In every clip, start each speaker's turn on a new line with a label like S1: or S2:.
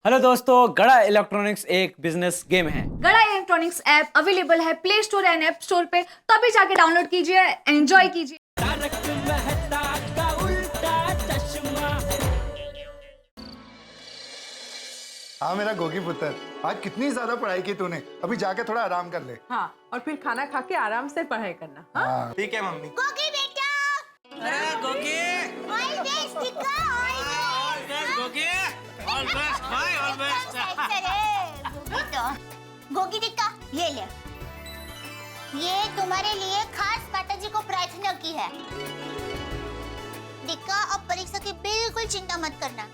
S1: Hello दोस्तों, गड़ा electronics एक बिजनेस गेम है।
S2: गड़ा इलेक्ट्रॉनिक्स ऐप अवेलेबल है play store and app store पे, तो अभी जाके डाउनलोड कीजिए, एंजॉय कीजिए।
S3: हाँ मेरा गोगी पुत्र, आज कितनी ज्यादा पढ़ाई की तूने। अभी जाके थोड़ा आराम कर ले।
S4: हाँ, और फिर खाना खा के आराम से पढ़ाई करना। हाँ?
S5: ठीक है मम्मी।
S6: गोगी बेटा,
S5: अरे Gogi,
S6: all best tikka, all best
S5: Gogi, all best भाई, ऑल बेस्ट।
S6: गोगी तो गोगी टिक्का ये ले, ये तुम्हारे लिए खास माताजी को प्रार्थना की है। टिक्का अब परीक्षा की बिल्कुल चिंता मत करना।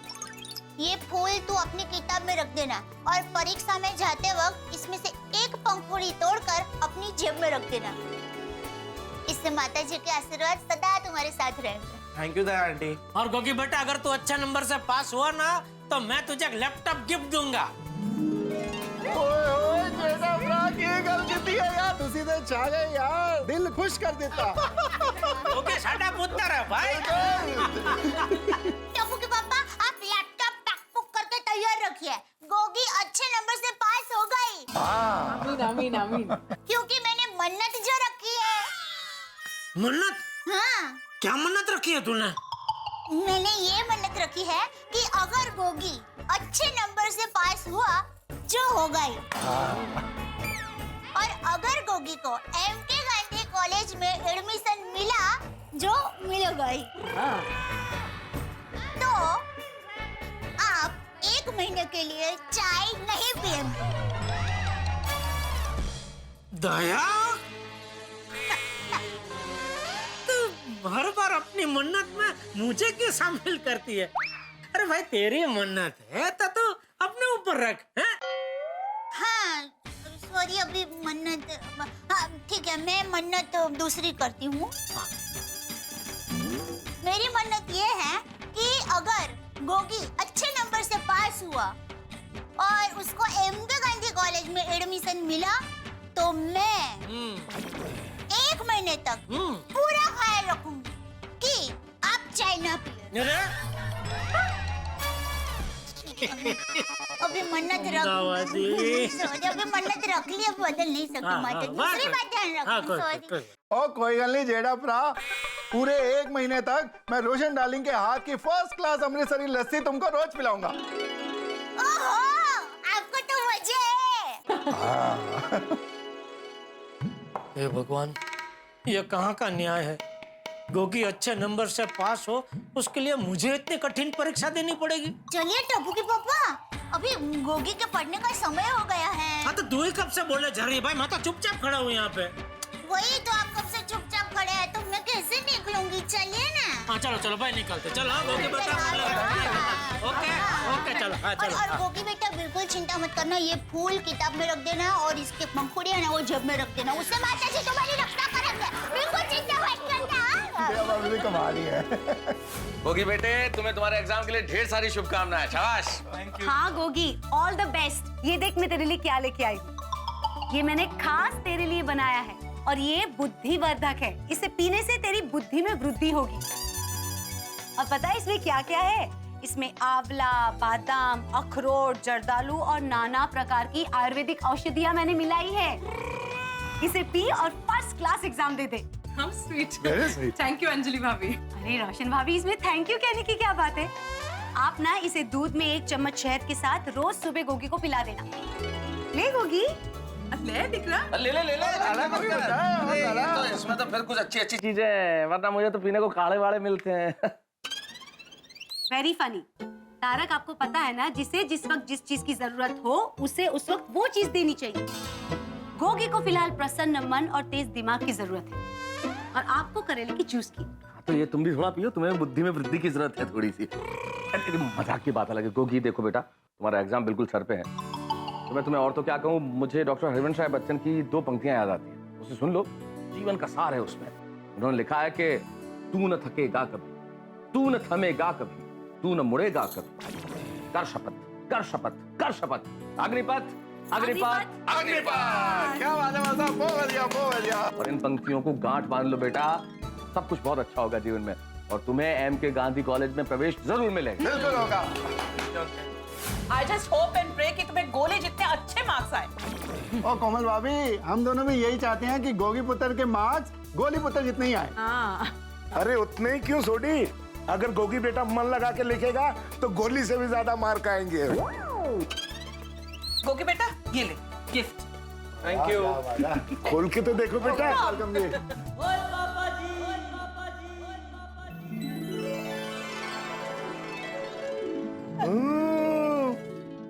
S6: ये फूल तू अपनी किताब में रख देना और परीक्षा में जाते वक्त इसमें से एक पंखुड़ी तोड़कर अपनी जेब में रख देना। इससे माताजी के आशीर्वाद सदा तुम्हारे साथ रहेंगे।
S5: Thank you Daya aunty.
S7: और गोगी बेटा, अगर तू अच्छे नंबर से पास हुआ ना तो मैं तुझे एक लैपटॉप गिफ्ट दूंगा।
S3: ओए ओए बेटा भरा की गल कीती है यार, तुसी ते छा गए यार, दिल खुश कर देता।
S7: ओके, साडा पुत्र है भाई।
S6: टप्पू के पापा, आप लैपटॉप पैक करके तैयार रखिए। गोगी अच्छे नंबर से पास हो गई।
S4: आमीन आमीन आमीन।
S6: क्योंकि मैंने मन्नत जो रखी है।
S7: मन्नत?
S6: हाँ,
S7: क्या मन्नत रखी है तूने?
S6: मैंने ये मन्नत रखी है कि अगर गोगी अच्छे नंबर से पास हुआ जो होगा ही, और अगर गोगी को एमके गांधी कॉलेज में एडमिशन मिला जो मिलेगा ही,
S4: हाँ।
S6: तो आप 1 महीने के लिए चाय नहीं पिएंगे।
S7: दया, तू हर बार अपनी मन्नत में मुझे क्यों शामिल करती है? अरे भाई, तेरी मन्नत है तो तू अपने ऊपर रख, हैं?
S6: हाँ, सॉरी, अभी मन्नत, हाँ ठीक है, मैं मन्नत दूसरी करती हूँ। मेरी मन्नत ये है कि अगर गोगी अच्छे नंबर से पास हुआ और उसको एमके गांधी कॉलेज में एडमिशन मिला तो मैं 1 महीने तक पूरा ख्याल रखूंगी कि आप चाय ना पिए।
S7: अरे
S6: अभी मन्नत रख सॉरी, अभी मन्नत रख ली, अब बदल नहीं सकती माता। दूसरी बात ध्यान रखना, सॉरी।
S3: ओ कोई गल नहीं जेड़ा भरा, पूरे 1 महीने तक मैं रोशन डार्लिंग के हाथ की फर्स्ट क्लास अमृतसरी लस्सी तुमको रोज पिलाऊंगा।
S6: ओहो, आपको तो मजे है।
S7: हे भगवान, ये कहाँ का न्याय है? गोगी अच्छे नंबर से पास हो, उसके लिए मुझे इतनी कठिन परीक्षा देनी पड़ेगी?
S6: चलिए टप्पू के पापा, अभी गोगी के पढ़ने का समय हो गया है।
S7: हाँ, तो तू ही कब से बोले जा रही है? भाई, मैं तो चुपचाप खड़ा हूँ यहाँ पे।
S6: वही तो, आप कब से चुपचाप खड़े हैं तो मैं कैसे निकलूंगी? चलिए ना।
S7: हाँ, चलो चलो भाई, निकलते। चलो हाँ, गोगी बेटा। ओके ओके, चलो हाँ, चलो।
S6: और गोगी बेटा, बिल्कुल चिंता मत करना, ये फूल किताब में रख देना और इसके पंखुड़ी है ना वो जेब में रख देना, उससे माता जी तुम्हारी रक्षा करेंगे। बिल्कुल चिंता मत करना।
S3: भी कमाल ही है।
S5: गोगी बेटे, तुम्हें तुम्हारे एग्जाम के लिए ढेर सारी शुभकामनाएं। शाबाश। Thank you.
S8: हाँ गोगी, ऑल द बेस्ट। ये देख मैं तेरे लिए क्या लेके आई हूँ। ये मैंने खास तेरे लिए बनाया है और ये बुद्धिवर्धक है। इसे पीने से तेरी बुद्धि में वृद्धि होगी। और पता है इसमें क्या क्या है? इसमें आंवला, बादाम, अखरोट, जर्दालू और नाना प्रकार की आयुर्वेदिक औषधियाँ मैंने मिलाई है। इसे पी और फर्स्ट क्लास एग्जाम दे दे।
S4: हम sweet.
S3: Very sweet.
S4: Thank you Anjali भाभी।
S8: अरे रोशन भाभी, इसमें थैंक यू कहने की क्या बात है? आप ना इसे दूध में 1 चम्मच शहद के साथ रोज सुबह गोगी को पिला देना। ले गोगी।
S4: ले दिख रहा?
S5: ले ले ले ले। अरे तो इसमें तो फिर कुछ अच्छी अच्छी चीजें हैं, वरना मुझे तो पीने को काढ़े वाड़े मिलते हैं।
S8: Very funny. तारक, आपको पता है ना, जिसे जिस वक्त जिस चीज की जरूरत हो उसे उस वक्त वो चीज देनी चाहिए। गोगी को फिलहाल प्रसन्न मन और तेज दिमाग की जरूरत है और आपको करेले की जूस की।
S5: तो ये तुम भी थोड़ा पियो, तुम्हें बुद्धि में वृद्धि की जरूरत है थोड़ी सी। अरे मजाक की बात अलग है। गोगी देखो बेटा, तुम्हारा एग्जाम बिल्कुल सर पे है, तो मैं तुम्हें और तो क्या कहूँ, मुझे डॉक्टर हरिवंश राय बच्चन की 2 पंक्तियां याद आती हैं, उसे सुन लो। जीवन का सार है उसमें। उन्होंने लिखा है कि तू न थकेगा कभी, तू न थमेगा कभी, तू न मुड़ेगा कभी, कर शपथ, कर शपथ, कर शपथ। अग्निपथ, अग्निपथ, अग्निपथ।
S3: क्या बात है माता, बहुत बढ़िया, बहुत बढ़िया।
S5: और इन पंक्तियों को गांठ बांध लो बेटा, सब कुछ बहुत अच्छा होगा जीवन में और तुम्हें एमके गांधी कॉलेज में प्रवेश जरूर मिलेगा।
S3: बिल्कुल होगा।
S4: I just hope and pray कि तुम्हें गोली जितने अच्छे मार्क्स आए।
S3: ओ कोमल भाभी, हम दोनों भी यही चाहते हैं कि गोगी पुत्र के मार्क्स गोली पुत्र जितने ही आए।
S4: हाँ।
S9: अरे उतने ही क्यों सोडी, अगर गोगी बेटा मन लगा के लिखेगा तो गोली से भी ज्यादा मार्क आएंगे।
S4: गोगी बेटा ये ले गिफ्ट।
S5: Thank you.
S9: खोल के तो देखो बेटा।
S3: वेलकम जी।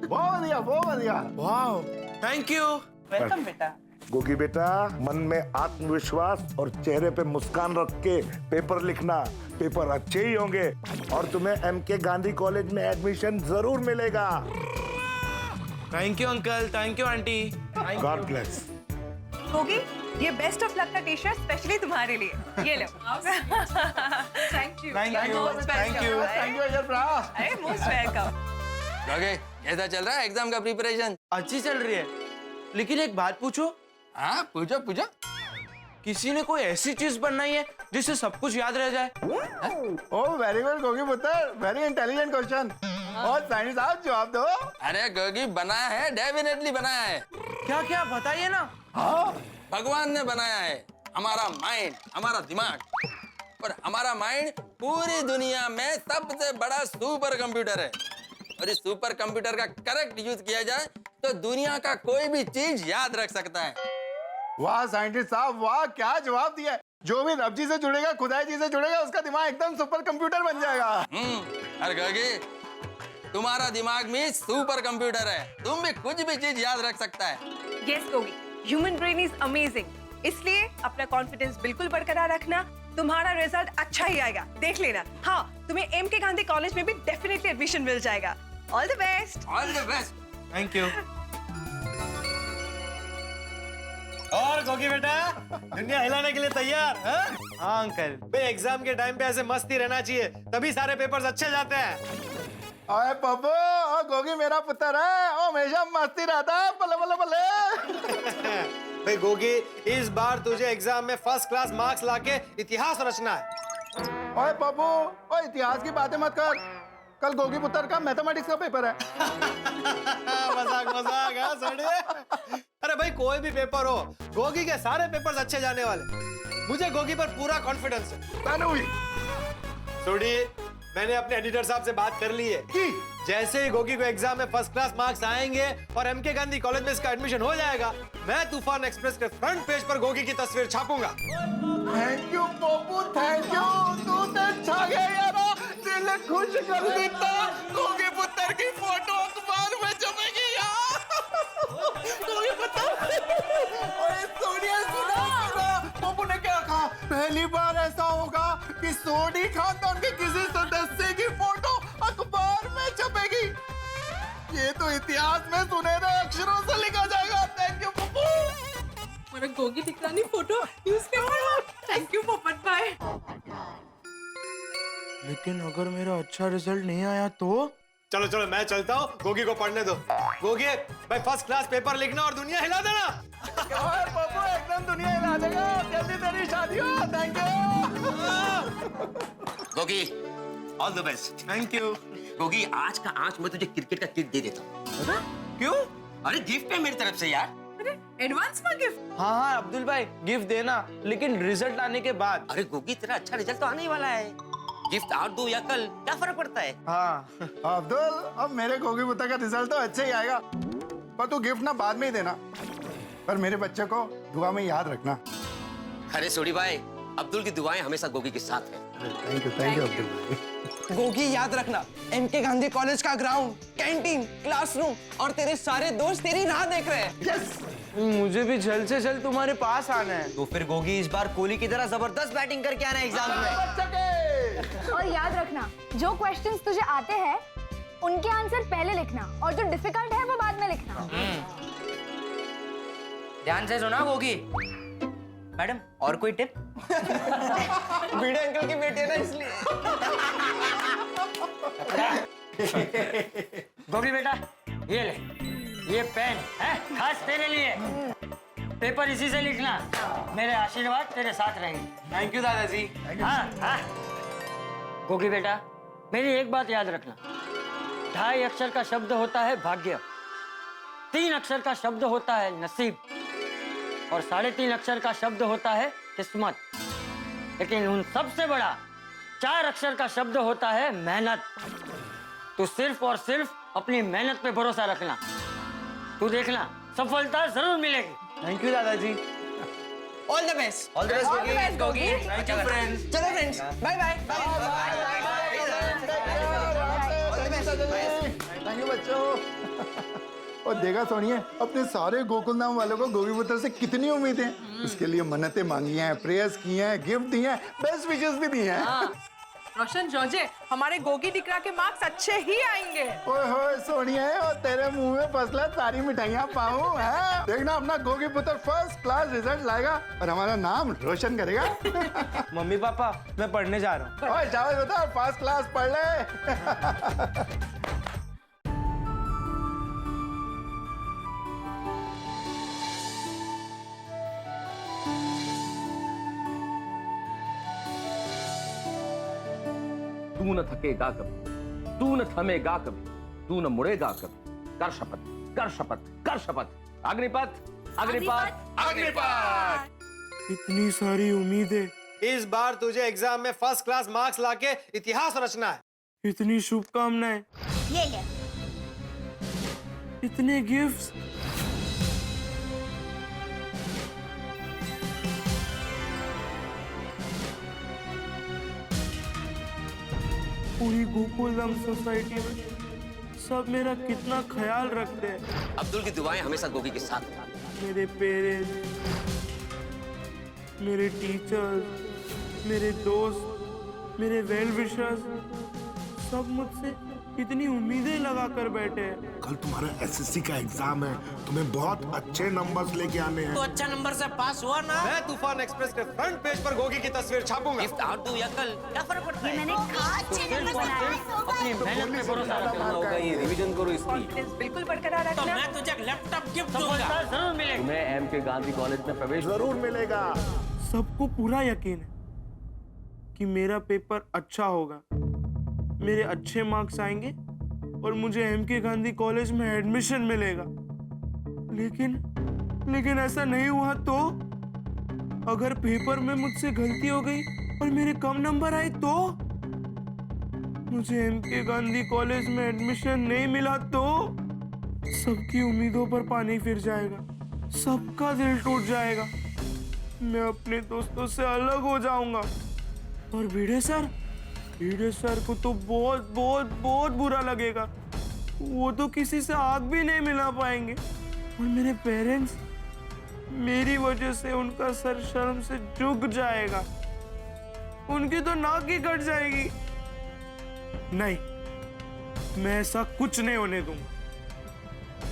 S3: बहुत बढ़िया, बहुत बढ़िया।
S9: वाह,
S1: थैंक यू।
S4: वेलकम बेटा।
S9: गोगी बेटा, मन में आत्मविश्वास और चेहरे पे मुस्कान रख के पेपर लिखना। पेपर अच्छे ही होंगे और तुम्हें एमके गांधी कॉलेज में एडमिशन जरूर मिलेगा।
S1: Thank you uncle, thank you aunty.
S9: God bless.
S4: Gogi ये बेस्ट ऑफ लक का टी शर्ट स्पेशली तुम्हारे लिए, ये लो। Thank you.
S1: Thank you, thank you।
S3: Thank you Ajay भ्रा।
S4: अरे मोस्ट वेलकम।
S10: कैसा चल रहा है एग्जाम का प्रिपरेशन?
S1: अच्छी चल रही है, लेकिन एक बात पूछो।
S10: हाँ पूछो पूछो।
S1: किसी ने कोई ऐसी चीज बनाई है जिससे सब कुछ याद रह जाए?
S3: ओ वेरी गुड गोगी पुत्र, वेरी इंटेलिजेंट क्वेश्चन। और साइंस साहब जवाब दो।
S10: अरे गोगी बनाया है, डेफिनेटली बनाया है।
S1: क्या क्या बताइए ना।
S3: हाँ,
S10: भगवान ने बनाया है हमारा माइंड, हमारा दिमाग। और हमारा माइंड पूरी दुनिया में सबसे बड़ा सुपर कंप्यूटर है। और इस सुपर कंप्यूटर का करेक्ट यूज किया जाए तो दुनिया का कोई भी चीज याद रख सकता है।
S3: वाह साइंटिस्ट साहब, वाह क्या जवाब दिया है। जो भी रब जी से जुड़ेगा, खुदाई जी से जुड़ेगा, उसका दिमाग एकदम सुपर कंप्यूटर बन जाएगा।
S10: अरे गोगी, तुम्हारा दिमाग में सुपर कंप्यूटर है, तुम भी कुछ भी चीज याद रख सकता है।
S4: Yes Gogi, human brain is amazing, इसलिए अपना कॉन्फिडेंस बिल्कुल बरकरार रखना। तुम्हारा रिजल्ट अच्छा ही आएगा, देख लेना। हाँ, तुम्हें एमके गांधी कॉलेज में भी डेफिनेटली एडमिशन मिल जाएगा। All the best.
S10: All the best.
S1: Thank you.
S11: और गोगी बेटा, दुनिया हिलाने के लिए तैयार?
S1: हाँ अंकल।
S11: भाई एग्जाम के टाइम पे ऐसे मस्ती रहना चाहिए, तभी सारे पेपर्स अच्छे जाते हैं।
S3: ओए पप्पू, ओ गोगी मेरा पुत्र है, ओ हमेशा मस्ती रहता है, बल्ले बल्ले बल्ले।
S11: भाई गोगी, इस बार तुझे एग्जाम में फर्स्ट क्लास मार्क्स लाके इतिहास रचना है।
S3: ओए पप्पू, ओ इतिहास की बातें मत कर, कल गोगी पुत्र का मैथमेटिक्स का पेपर है।
S11: मजाक मजाक है सड़े। अरे भाई कोई भी पेपर हो, गोगी के सारे पेपर्स अच्छे जाने वाले। मुझे गोगी पर पूरा कॉन्फिडेंस है। सोडी, मैंने अपने एडिटर साहब से बात कर ली है कि जैसे ही गोगी को एग्जाम में फर्स्ट क्लास मार्क्स आएंगे और एमके गांधी कॉलेज में इसका एडमिशन हो जाएगा, मैं तूफान एक्सप्रेस के फ्रंट पेज पर गोगी की तस्वीर छापूंगा।
S3: Thank you Pappu, thank you, तू तो छा गया यार, दिल खुश कर देता। गोगी पुत्र की फोटो अखबार में छपेगी यार। गोगी पुत्र। ओए सोनिया, सुना पप्पू ने क्या कहा? पहली बार ऐसा होगा कि सोनी खानदान के किसी सदस्य की फोटो अखबार में छपेगी। ये तो इतिहास में सुनहरे अक्षरों से लिखा जाएगा। Thank you Pappu.
S4: मेरा गोगी दिखलानी photo newspaper. Thank you Popat भाई।
S1: लेकिन अगर मेरा अच्छा रिजल्ट नहीं आया तो?
S11: चलो चलो मैं चलता हूँ, गोगी को पढ़ने दो। गोगी भाई फर्स्ट क्लास पेपर लिखना और दुनिया हिला देना।
S3: ओए पप्पू, एकदम दुनिया हिला देगा। जल्दी तेरी शादी हो। Thank you
S10: Gogi, all the best.
S1: Thank you.
S10: Gogi, आज का आज मैं तुझे क्रिकेट का किट दे देता हूँ।
S1: क्यों?
S10: अरे गिफ्ट है मेरी तरफ से यार।
S4: अरे एडवांस में गिफ्ट।
S1: हाँ हाँ अब्दुल भाई, गिफ्ट देना, लेकिन रिजल्ट आने के बाद।
S10: अरे गोगी, तेरा अच्छा रिजल्ट तो आने ही वाला है। गिफ्ट आज दो या कल, क्या फर्क पड़ता है?
S1: हाँ
S3: अब्दुल, अब मेरे गोगी पुत्र का रिजल्ट तो अच्छा ही आएगा, पर तू गिफ्ट ना बाद में ही देना, पर मेरे बच्चे को दुआ में याद रखना।
S10: अरे सोडी भाई, अब्दुल की दुआएं हमेशा गोगी के साथ है।
S3: थैंक यू अब्दुल भाई।
S1: गोगी याद रखना, एमके गांधी कॉलेज का ग्राउंड, कैंटीन, क्लासरूम और तेरे सारे दोस्त तेरी राह देख रहे हैं।
S3: यस,
S1: मुझे भी जल्द से जल्द तुम्हारे पास आना है।
S10: तो फिर गोगी इस बार कोहली की तरह जबरदस्त बैटिंग करके आना है एग्जाम में।
S2: और याद रखना, जो क्वेश्चंस तुझे आते हैं उनके आंसर पहले लिखना और जो डिफिकल्ट है वो बाद में लिखना।
S10: ध्यान से सुना गोगी। मैडम, और कोई टिप?
S1: बीड़े अंकल की बेटी है ना, इसलिए।
S12: गोगी बेटा, ये ले, ये पेन है खास तेरे लिए। पेपर इसी से लिखना। मेरे आशीर्वाद तेरे साथ रहेंगे।
S1: थैंक यू दादाजी।
S12: हाँ हाँ। गोगी बेटा, मेरी एक बात याद रखना, 2.5 अक्षर का शब्द होता है भाग्य, 3 अक्षर का शब्द होता है नसीब और 3.5 अक्षर का शब्द होता है किस्मत। लेकिन उन सबसे बड़ा 4 अक्षर का शब्द होता है मेहनत। तू सिर्फ और सिर्फ अपनी मेहनत पे भरोसा रखना, तू देखना सफलता जरूर मिलेगी।
S1: थैंक यू दादाजी। All the best. All the best Gogi. Thank you friends. चलो friends, bye bye.
S3: Thank you बच्चों। और देखा सोनिया, अपने सारे गोकुल नाम वालों को गोगी पुत्र से कितनी उम्मीद है। इसके लिए मन्नतें मांगी हैं, प्रेयर्स की हैं, गिफ्ट दिए हैं, बेस्ट विशेस भी दिए हैं।
S4: रोशन जोजे, हमारे गोगी दिकरा के मार्क्स अच्छे ही आएंगे।
S3: ओए होए सोनिया, और तेरे मुंह में फसला सारी मिठाइयाँ पाऊं है। देखना अपना गोगी पुत्र फर्स्ट क्लास रिजल्ट लाएगा और हमारा नाम रोशन करेगा।
S1: मम्मी पापा, मैं पढ़ने जा रहा हूँ।
S3: ओए शाबाश बेटा, फर्स्ट क्लास पढ़ ले।
S5: तू न थकेगा कभी, तू न थमेगा कभी, तू न मुड़ेगा कभी। कर शपथ, कर शपथ, कर शपथ। अग्निपथ, अग्निपथ, अग्निपथ।
S11: इतनी सारी उम्मीदें, इस बार तुझे एग्जाम में फर्स्ट क्लास मार्क्स लाके इतिहास रचना है। इतनी शुभकामनाएं,
S6: ये ले।
S11: इतने गिफ्ट्स, पूरी गोकुलधाम सोसाइटी में सब मेरा कितना ख्याल रखते हैं।
S13: अब्दुल की दुआएं हमेशा गोगी के साथ हैं।
S11: मेरे पेरेंट्स, मेरे टीचर्स, मेरे दोस्त, मेरे वेल विशर्स, सब मुझसे इतनी उम्मीदें लगा कर बैठे हैं।
S9: कल तुम्हारा एसएससी का एग्जाम है, तुम्हें बहुत अच्छे नंबर्स लेके आने हैं।
S7: तो अच्छा नंबर से पास हुआ ना।
S11: मैं तूफान एक्सप्रेस के फ्रंट पेज पर गोगी की तस्वीर छापूंगा।
S13: गिफ्ट आज दूं या कल, क्या फर्क पड़ता है?
S8: मैंने
S6: अच्छे नंबर से पास हो गए।
S12: अपनी मेहनत पे भरोसा रखना होगा।
S5: ये रिवीजन करो इसकी।
S4: कॉन्फिडेंस बिल्कुल बरकरार
S7: तो
S4: रखना।
S7: मैं तुझे लैपटॉप गिफ्ट दूंगा।
S12: सफलता जरूर मिलेगी।
S5: तुम्हें एम के गांधी कॉलेज में प्रवेश
S9: जरूर मिलेगा।
S11: सबको पूरा यकीन है कि मेरा पेपर अच्छा होगा, मेरे अच्छे मार्क्स आएंगे और मुझे एमके गांधी कॉलेज में एडमिशन मिलेगा। लेकिन ऐसा नहीं हुआ तो? अगर पेपर में मुझसे गलती हो गई और मेरे कम नंबर आए तो? मुझे एमके गांधी कॉलेज में एडमिशन नहीं मिला तो? सबकी उम्मीदों पर पानी फिर जाएगा, सबका दिल टूट जाएगा, मैं अपने दोस्तों से अलग हो जाऊंगा। और भिड़े सर को तो बहुत बहुत बहुत बुरा लगेगा। वो तो किसी से आग भी नहीं मिला पाएंगे। और मेरे पेरेंट्स, मेरी वजह से उनका सर शर्म से झुक जाएगा, उनकी तो नाक ही कट जाएगी। नहीं, मैं ऐसा कुछ नहीं होने दूंगा।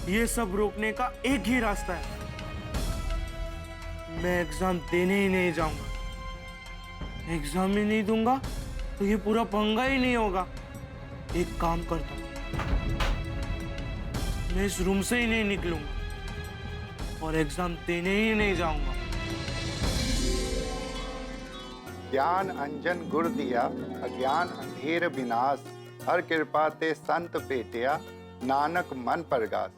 S11: ये सब रोकने का एक ही रास्ता है, मैं एग्जाम देने ही नहीं जाऊंगा। एग्जाम ही नहीं दूंगा तो ये पूरा पंगा ही नहीं होगा। एक काम करता हूं, मैं इस रूम से ही नहीं निकलूंगा और एग्जाम देने ही नहीं जाऊंगा।
S3: ज्ञान अंजन गुर दिया, अज्ञान अंधेर विनाश, हर कृपा ते संत पेटिया, नानक मन परगास।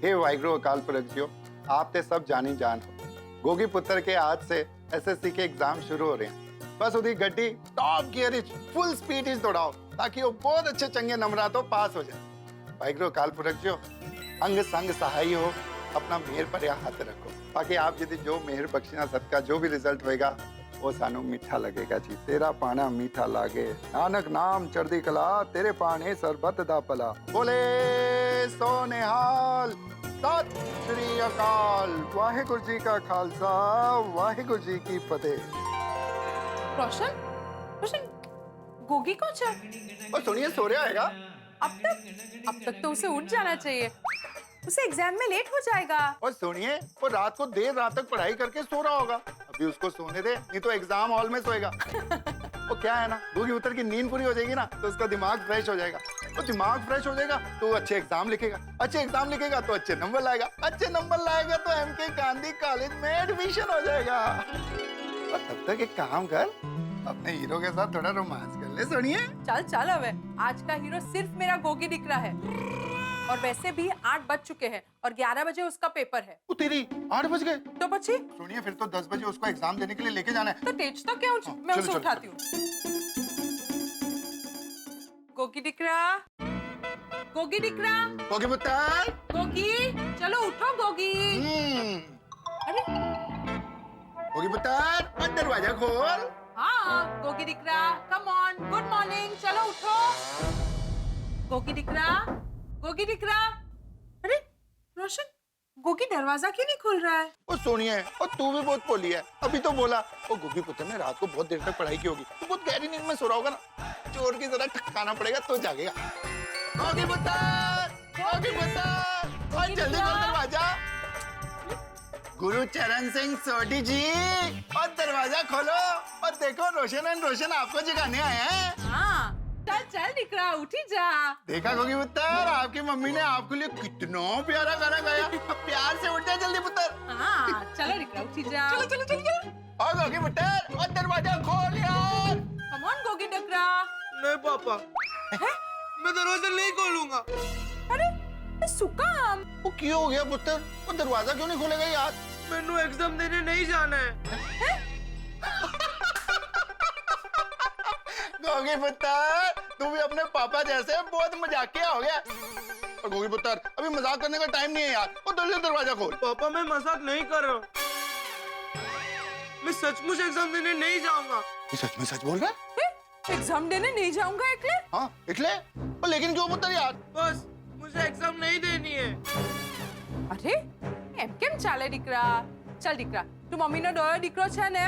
S3: हे वाहिगुरु अकाल पुरख जियो, आप ते सब जानी जान हो। गोगी पुत्र के आज से एसएससी के एग्जाम शुरू हो रहे हैं। बस उदी गड्डी टॉप गियर इच फुल स्पीड इच दौड़ाओ ताकि वो बहुत अच्छे चंगे नंबरा तो पास हो जाए। वाहिगुरु अकाल पुरख जियो, अंग संग सहाय हो, अपना मेहर पर हाथ रखो ताकि आप जी जो मेहर बख्शिना सदका जो भी रिजल्ट होएगा वो सानू मीठा लगेगा जी। तेरा पाना मीठा लागे, नानक नाम चढ़दी कला, तेरे पाने सरबत दा पला। बोले सो निहाल, सत श्री अकाल। वाहिगुरु जी का खालसा, वाहिगुरु जी की फतेह।
S4: रोशन, गोगी कौन सा?
S3: और सुनिए, सो रहा हैगा।
S4: अब तक तो उसे उठ जाना चाहिए, उसे एग्जाम में लेट हो जाएगा।
S3: और सुनिए, वो रात को देर रात तक पढ़ाई करके सो रहा होगा। अभी उसको सोने दे, नहीं तो एग्जाम हॉल में सोएगा। वो क्या है ना, गोगी पुत्र की नींद पूरी हो जाएगी ना तो उसका दिमाग फ्रेश हो जाएगा। तो दिमाग फ्रेश हो जाएगा तो वो अच्छे एग्जाम लिखेगा, अच्छे एग्जाम लिखेगा तो अच्छे नंबर लाएगा, अच्छे नंबर लाएगा तो एमके गांधी कॉलेज में एडमिशन हो जाएगा। और तब तक एक काम कर, अपने हीरो के साथ थोड़ा रोमांस कर ले सोनिए।
S4: चल चल अबे, आज का हीरो सिर्फ मेरा गोगी दिख रहा है। और वैसे भी 8 बज चुके हैं और 11 बजे उसका पेपर है।
S3: ओ तेरी 8 बज गए।
S4: तो बच्ची
S3: सोनिए फिर तो 10 बजे उसको एग्जाम देने के लिए लेके जाना है।
S4: तो तेज तो क्या मैं
S3: चलो,
S4: उसे
S3: चलो,
S4: उठाती हूँ। गोगी दिख रहा, गोगी दिख रहा,
S3: गोगी पुत्र।
S4: गोगी चलो उठो गोगी। अरे
S3: गोगी पुत्र दरवाजा खोल।
S4: हाँ गोगी दिख रहा, कम ऑन, गुड मॉर्निंग, चलो उठो। गोगी दिख रहा, गोगी दिख रहा। अरे रोशन, गोगी दरवाजा क्यों नहीं खोल रहा है?
S3: ओ सोनिया, और तू भी बहुत बोली है। अभी तो बोला ओ गोगी पुत्र ने रात को बहुत देर तक पढ़ाई की होगी, तो बहुत गहरी नींद में सो रहा होगा ना, चोर की तरह ठकाना पड़ेगा तो जागेगा। गोगी पुत्र, गोगी पुत्र, और जल्दी खोल दरवाजा। गुरु चरण सिंह सोडी जी, और दरवाजा खोलो और देखो रोशन एंड रोशन आपको जगाने आए हैं।
S4: हाँ चल चल दिख रहा, उठी जा।
S3: देखा गोगी पुत्र, आपकी मम्मी ने आपके लिए कितना प्यारा गाना गाया। प्यार से उठ जा जल्दी पुत्र।
S4: हाँ चलो दिख रहा, उठी जा। चलो चलो चलो।
S3: और गोगी पुत्र, और दरवाजा खोल यार।
S4: कम ऑन गोगी दिख रहा।
S11: नहीं पापा, मैं दरवाजा नहीं खोलूंगा।
S4: अरे सुकाम,
S3: वो क्यों हो गया पुत्र? वो दरवाजा क्यों नहीं खोलेगा यार?
S11: मैनू एग्जाम देने नहीं जाना है।
S3: गोगी पुत्र, तू भी अपने पापा जैसे बहुत मजाकिया हो गया। और गोगी पुत्र, अभी मजाक करने का टाइम नहीं है यार, वो जल्दी दरवाजा खोल।
S11: पापा मैं मजाक नहीं कर रहा हूँ, मैं सचमुच एग्जाम देने नहीं जाऊंगा।
S3: ये सच में सच बोल रहा है?
S4: एग्जाम देने नहीं जाऊंगा एकले?
S3: हाँ एकले? और लेकिन क्यों पुत्र यार?
S11: बस मुझे एग्जाम नहीं देनी है।
S4: अरे एम केम चाले दिख रहा। चल दिख रहा, तू मम्मी ने डोयो दिकरो छे ने?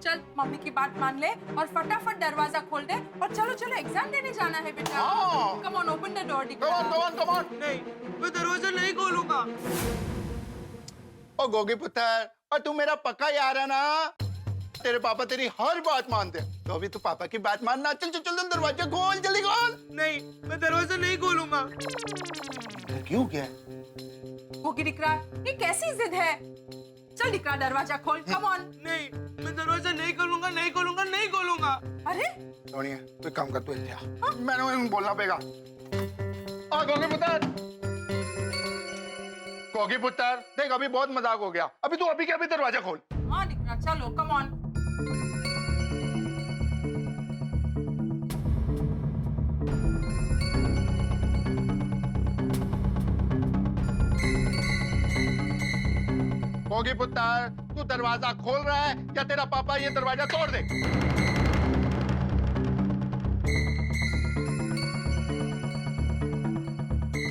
S4: चल मम्मी की बात मान ले और फटाफट दरवाजा खोल दे और चलो चलो एग्जाम देने जाना है बेटा।
S3: हाँ।
S4: Come on open the door दिख
S3: कम
S4: रहा।
S3: On, come on, come on.
S11: नहीं, मैं दरवाजा नहीं खोलूंगा।
S3: ओ गोगी पुत्र, और तू मेरा पक्का यार है ना? तेरे पापा तेरी हर बात मानते हैं, तो अभी तू पापा की बात मानना। चल चल चल दरवाजा खोल, जल्दी खोल।
S11: नहीं, मैं दरवाजा नहीं खोलूंगा।
S3: क्यों क्या?
S4: गोगी दिख रहा, ये कैसी जिद है? चल दिख रहा, दरवाजा खोल, कम ऑन।
S11: नहीं, मैं दरवाजा नहीं खोलूंगा, नहीं खोलूंगा, नहीं खोलूंगा।
S4: अरे
S3: सोनिया, तू एक काम कर, तू इधर आ। मैंने उन्हें बोलना पड़ेगा। आ गोगी पुत्र, गोगी पुत्र, देख अभी बहुत मजाक हो गया, अभी तू अभी के अभी दरवाजा खोल।
S4: हाँ दिख रहा, चलो कम ऑन।
S3: गोगी पुत्र, तू दरवाजा खोल रहा है या तेरा पापा ये दरवाजा तोड़ दे?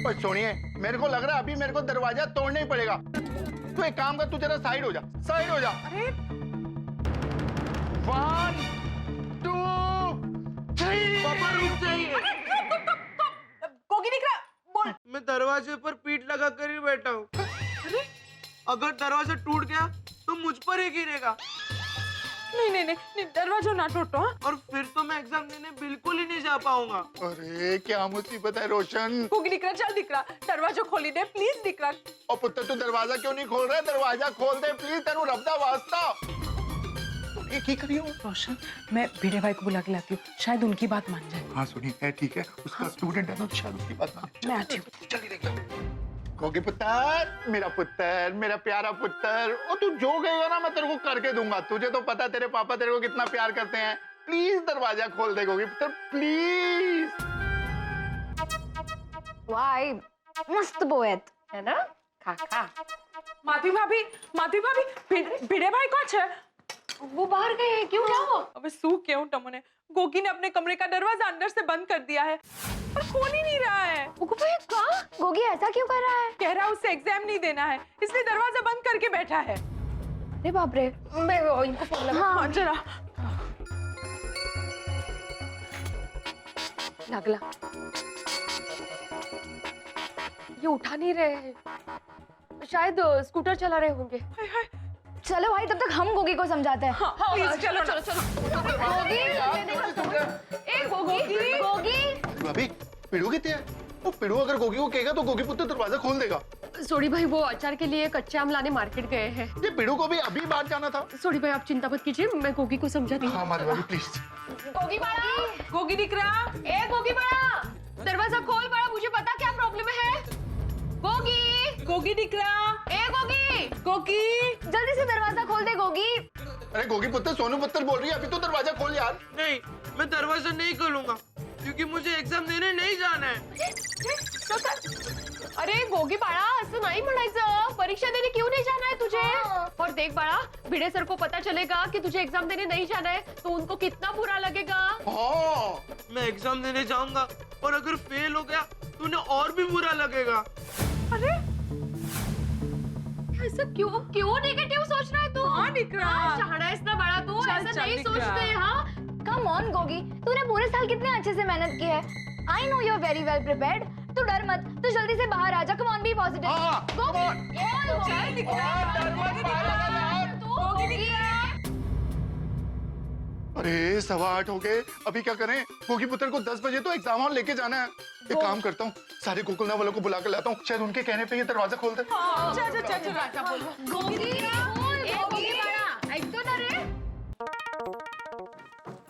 S3: ओए सोनिए, मेरे को लग रहा है अभी मेरे को दरवाजा तोड़ना ही पड़ेगा। तू एक काम कर, तू जरा साइड हो जा, साइड हो जा।
S4: अरे
S3: 1 2 3।
S11: पापा रुक जाइए।
S4: गोगी दिख रहा, बोल।
S11: मैं दरवाजे पर पीठ लगा कर ही बैठा हूँ। अगर दरवाजा टूट गया तो मुझ पर ही गिरेगा।
S4: नहीं नहीं नहीं, दरवाजा ना टूटो।
S11: और फिर तो मैं एग्जाम देने बिल्कुल ही नहीं जा पाऊंगा।
S3: अरे क्या मुसीबत है रोशन।
S4: गोगी दिख रहा, चल दिख रहा, दरवाजा खोली दे प्लीज दिख रहा।
S3: और पुत्र तू दरवाजा क्यों नहीं खोल रहा है? दरवाजा खोल दे प्लीज, तेरू रब दा वास्ता। की करी हो?
S4: रोशन, मैं भिड़े भाई को बुला के लाती हूँ, शायद उनकी बात मान जाए।
S3: हाँ सुनिए, ठीक है, उसका स्टूडेंट है ना, तो शायद उसकी बात मान।
S4: मैं आती हूँ।
S3: जल्दी देखिए। गोगी पुत्र, मेरा पुत्र, मेरा प्यारा पुत्र, और तू जो कहेगा ना मैं तेरे को करके दूंगा। तुझे तो पता तेरे पापा तेरे को कितना प्यार करते हैं। प्लीज दरवाजा खोल दे गोगी पुत्र, प्लीज।
S2: वाई मस्त पोएत
S4: है ना? खा खा। माधवी भाभी, भिड़े भाई कौन है?
S2: वो बाहर गए हैं, क्यों क्या हुआ?
S4: अबे सू क्यों टमने? गोगी ने अपने कमरे का दरवाजा अंदर से बंद कर दिया है और खोल ही नहीं रहा है।
S2: गोगी ऐसा क्यों कर रहा है?
S4: कह रहा है उसे एग्जाम नहीं देना है, इसलिए दरवाजा बंद करके बैठा है।
S2: अरे बाप रे, मैं इनको फोन लगा।
S4: हाँ जरा
S2: लगला, ये उठा नहीं रहे हैं, शायद स्कूटर चला रहे होंगे।
S4: हाय हाय।
S2: चलो भाई, तब तक हम गोगी को समझाते हैं।
S4: हाँ, प्लीज चलो ना।
S2: गोगी, गोगी,
S3: अभी पिड़ू कितने है? वो पिड़ू अगर गोगी को कहेगा तो गोगी पुत्र दरवाजा खोल देगा।
S14: सोडी भाई वो अचार के लिए कच्चे आम लाने मार्केट गए हैं।
S3: ये पिड़ू को भी अभी बाहर जाना था।
S14: सोडी भाई आप चिंता मत कीजिए, मैं गोगी को समझाती हूँ।
S3: हाँ माधवी भाभी प्लीज।
S14: गोगी बड़ा, गोगी दिख रहा? ए गोगी बड़ा, दरवाजा खोल बड़ा, मुझे पता क्या प्रॉब्लम है। गोगी, गोगी दिख रहा? ए गोगी, गोगी
S2: जल्दी से दरवाजा खोल दे गोगी।
S3: अरे गोगी पुत्र सोनू पुत्र बोल रही है, अभी तो दरवाजा खोल यार।
S11: नहीं, मैं दरवाजा नहीं खोलूंगा क्योंकि मुझे एग्जाम देने नहीं जाना है।
S14: अरे गोगी बाळा, असं नाही म्हणायचं, परीक्षा देने क्यों नहीं जाना है तुझे? और देख बाळा, भिड़े सर को पता चलेगा कि तुझे एग्जाम देने नहीं जाना है तो उनको कितना बुरा लगेगा।
S11: हाँ, मैं एग्जाम देने जाऊंगा और अगर फेल हो गया तो उन्हें और भी बुरा लगेगा।
S14: अरे ऐसा क्यों नेगेटिव सोच रहा है तू? हाँ निकरा, शहाना है इतना बड़ा तू, ऐसा नहीं सोचते। हाँ
S2: कम ऑन गोगी, तूने पूरे साल कितने अच्छे से मेहनत की है। I know you are very well prepared. तू डर मत, तू जल्दी से बाहर आ जा। Come on, be positive.
S3: अरे 8:15 हो गए, अभी क्या करें? गोगी पुत्र को 10 बजे तो एग्जाम हॉल लेके जाना है। एक काम करता हूँ, सारे गोकुलना वालों को बुला कर लाता हूँ, शायद उनके कहने पे ये दरवाजा खोल दे।
S14: गोगी ऐकतो ना रे?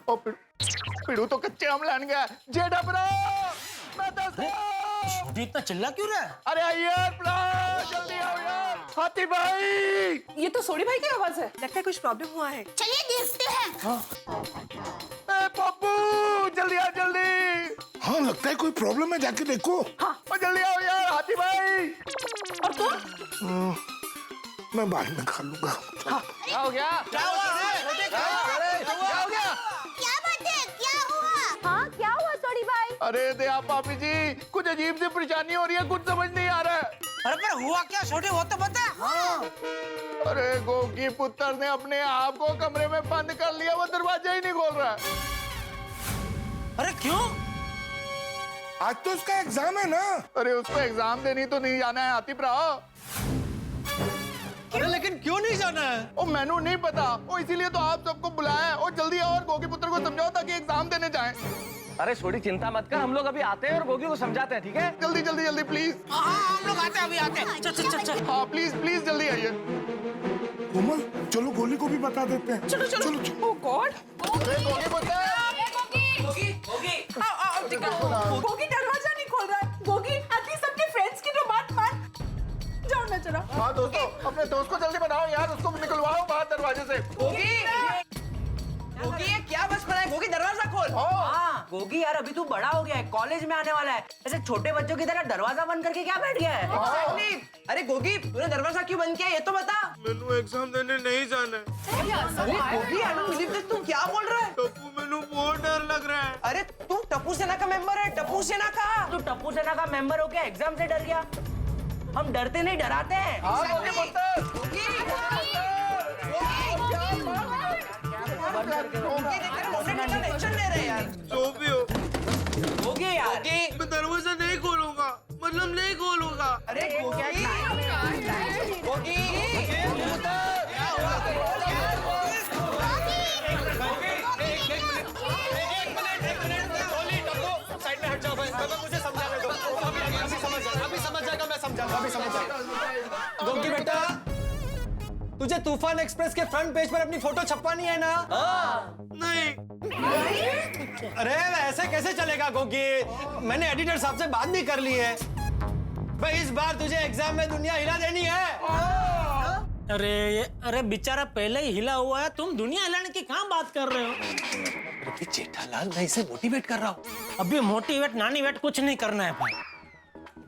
S3: ओ पिड़ू तो कच्चे आम लान गया। जेठा ब्रो,
S7: छोटी इतना चिल्ला क्यों रहा है?
S3: अरे आइए जल्दी आओ यार। हाथी भाई,
S4: ये तो सोडी भाई की आवाज है। लगता है कुछ प्रॉब्लम हुआ है।
S6: चलिए देखते हैं।
S3: ए पप्पू जल्दी आओ जल्दी।
S9: हाँ लगता है कोई प्रॉब्लम है, जाके देखो।
S3: हाँ जल्दी आओ यार हाथी भाई।
S4: और तुम?
S9: मैं बाद में खा लूंगा।
S10: क्या हो गया?
S6: क्या बात है, क्या हुआ?
S2: हाँ क्या हुआ सोडी भाई?
S3: अरे दया पापी जी, कुछ अजीब सी परेशानी हो रही है, कुछ समझ नहीं आ रहा है।
S7: अरे पर हुआ क्या छोटे, वो तो बता। हाँ।
S3: अरे गोगी पुत्र ने अपने आप को कमरे में बंद कर लिया, वो दरवाजा ही नहीं खोल रहा है।
S7: अरे क्यों?
S9: आज तो उसका एग्जाम है ना।
S3: अरे उसको एग्जाम देनी तो नहीं जाना है हाथी भरा।
S11: अरे लेकिन क्यों नहीं जाना है?
S3: ओ मैनू नहीं पता, ओ इसीलिए तो आप सबको बुलाया है। और जल्दी आओ और गोगी पुत्र को समझाओ ताकि एग्जाम देने जाएं।
S5: अरे छोटी चिंता मत कर, हम लोग अभी आते हैं और गोगी को समझाते हैं, ठीक है?
S3: जल्दी जल्दी जल्दी प्लीज।
S7: हाँ हम लोग आते हैं, अभी आते हैं। चल चल चल चल।
S3: हाँ प्लीज प्लीज जल्दी आइए।
S9: कोमल चलो गोली को भी बता देते हैं।
S4: चलो चलो। ओह गॉड,
S3: गोगी पुत्र,
S4: गोगी दरवाजा नहीं खोल रहा है। गोगी एटलीस्ट अपने फ्रेंड्स की तो बात मान। जाओ ना जरा।
S3: हाँ दोस्तों, अपने दोस्त को जल्दी बनाओ यार, उसको निकलवाओ बाहर दरवाजे से।
S1: गोगी ये क्या बस पड़ा है? गोगी दरवाजा खोल।
S13: हाँ गोगी यार, अभी तू बड़ा हो गया है, कॉलेज में आने वाला है, ऐसे छोटे बच्चों की तरह दरवाजा बंद करके क्या बैठ गया है?
S1: Exactly। अरे गोगी तूने दरवाजा क्यों बंद किया ये तो बता।
S11: मैंने एग्जाम देने नहीं जाना है।
S1: अरे Gogi I don't believe this, तुम क्या बोल रहा है?
S11: टप्पू मैंने बहुत डर लग रहा है।
S1: अरे तू टप्पू सेना का मेंबर है, टप्पू सेना का।
S13: तू टप्पू सेना का मेंबर हो क्या एग्जाम से डर गया? हम डरते नहीं डराते हैं।
S1: टेंशन ले रहे यार।
S11: जो भी हो,
S1: गोगी यार,
S11: मैं दरवाजा नहीं खोलूंगा, मतलब नहीं खोलूंगा।
S1: अरे गोगी, गोगी,
S11: साइड में हट जाओ भाई, मुझे समझाने दो। अभी समझ जाएगा, मैं समझाऊंगा, अभी समझ जाएगा। गोगी बेटा, तुझे तूफान एक्सप्रेस के फ्रंट पेज पर अपनी फोटो छपवानी है ना? नहीं। अरे ऐसे कैसे चलेगा गोगी? मैंने एडिटर साहब से बात भी कर ली है भाई, इस बार तुझे एग्जाम में दुनिया हिला देनी है।
S7: अरे बेचारा पहले ही हिला हुआ है, तुम दुनिया हिलाने की कहाँ बात कर रहे हो?
S11: अरे जेठालाल, मैं इसे मोटिवेट कर रहा हूँ,
S7: अभी मोटिवेट नानी वेट कुछ नहीं करना है भाई,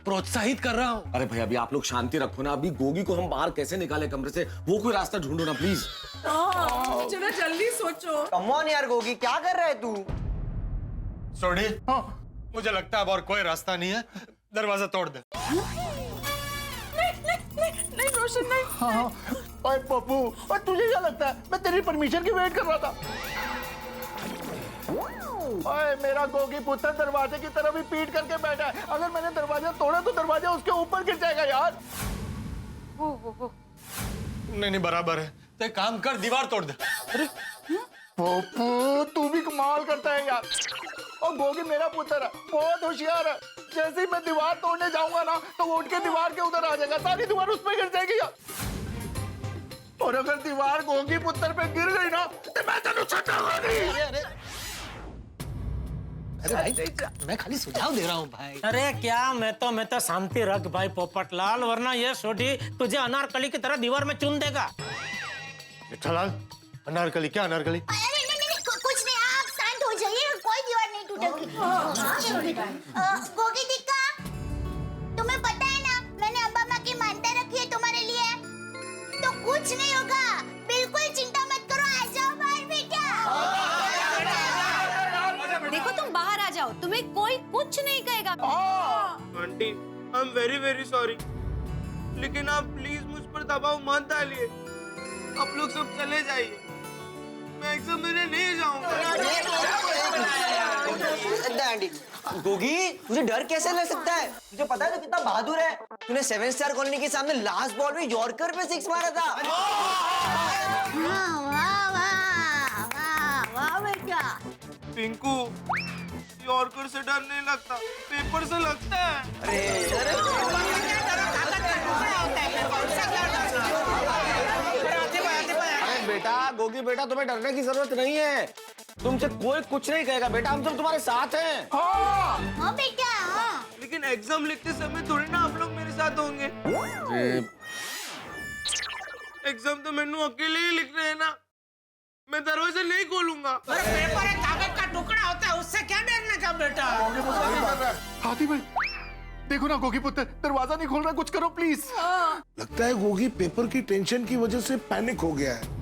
S11: प्रोत्साहित कर रहा हूँ।
S5: अरे भाई अभी आप लोग शांति रखो ना, अभी गोगी को हम बाहर कैसे निकाले कमरे से, वो कोई रास्ता ढूंढो ना प्लीज।
S4: जरा जल्दी सोचो।
S1: कम ऑन यार गोगी, क्या कर रहा है तू?
S11: सोडी, मुझे लगता है अब और कोई रास्ता नहीं है, दरवाजा तोड़ दे।
S4: नहीं रोशन नहीं।
S3: हाँ ओए पप्पू, और तुझे क्या लगता है मैं तेरी परमिशन की वेट कर रहा था? ओए मेरा गोगी पुत्र दरवाजे की तरफ ही पीट करके बैठा है, अगर मैंने दरवाजा तोड़ा तो दरवाजा उसके ऊपर गिर जाएगा यार।
S11: नहीं बराबर है, तो एक काम कर, दीवार तोड़ दे।
S3: पप्पू तू भी कमाल करता है यार। और गोगी मेरा पुत्र है, बहुत होशियार है। जैसे ही मैं दीवार तोड़ने जाऊंगा ना तो वो उठ के दीवार के उधर आ जाएगा, सारी दीवार उस पर गिर जाएगी। और अगर दीवार गोगी पुत्र पे गिर गई ना तो मैं तेनू छटाऊंगा नहीं।
S11: अरे भाई मैं खाली सुझाव दे रहा हूँ भाई। अरे क्या मैं तो शांति रख भाई पोपटलाल, वरना ये सोडी तुझे अनारकली की तरह दीवार में चुन देगा।
S3: जेठालाल, अनारकली क्या अनारकली?
S6: अरे नहीं, कुछ नहीं, आप शांत हो जाइए, कोई दीवार नहीं टूटेगी। गोगी दिक्का, तुम्हें पता है ना मैंने अम्बा माँ की मानता रखी है तुम्हारे लिए, तो कुछ नहीं होगा, बिल्कुल चिंता मत करो, आ जाओ बाहर बेटा।
S8: देखो तुम बाहर आ जाओ, तुम्हें कोई कुछ नहीं कहेगा।
S3: Aunty, I am very very sorry, लेकिन आप प्लीज मुझ पर दबाव मत डालिए। आप लोग सब चले जाइए, मैं एग्जाम देने नहीं जाऊंगा।
S13: आंटी, गोगी तुझे डर कैसे लग सकता है? तुझे पता है तो कितना बहादुर है। तूने 7 स्टार कॉलोनी के सामने लास्ट बॉल में यॉर्कर पे 6 मारा था।
S6: वाह वाह वाह वाह वाह बेटा।
S3: पिंकू, यॉर्कर से डर नहीं लगता, पेपर से लगता है।
S5: अरे बेटा, गोगी बेटा, तुम्हें डरने की जरूरत नहीं है। तुमसे कोई कुछ नहीं कहेगा बेटा, हम सब तुम्हारे साथ हैं।
S6: हाँ बेटा, हाँ।
S3: लेकिन एग्जाम लिखते समय थोड़ी ना आप लोग मेरे साथ होंगे। एग्जाम तो मैंने अकेले ही लिखना है ना, मैं दरवाजा नहीं खोलूंगा।
S7: पेपर एक कागज का टुकड़ा होता है, उससे क्या डरने का बेटा।
S3: हाथी भाई, देखो ना गोगी पुत्र दरवाजा नहीं खोल रहा, कुछ करो प्लीज।
S9: लगता है गोगी पेपर की टेंशन की वजह से पैनिक हो गया है।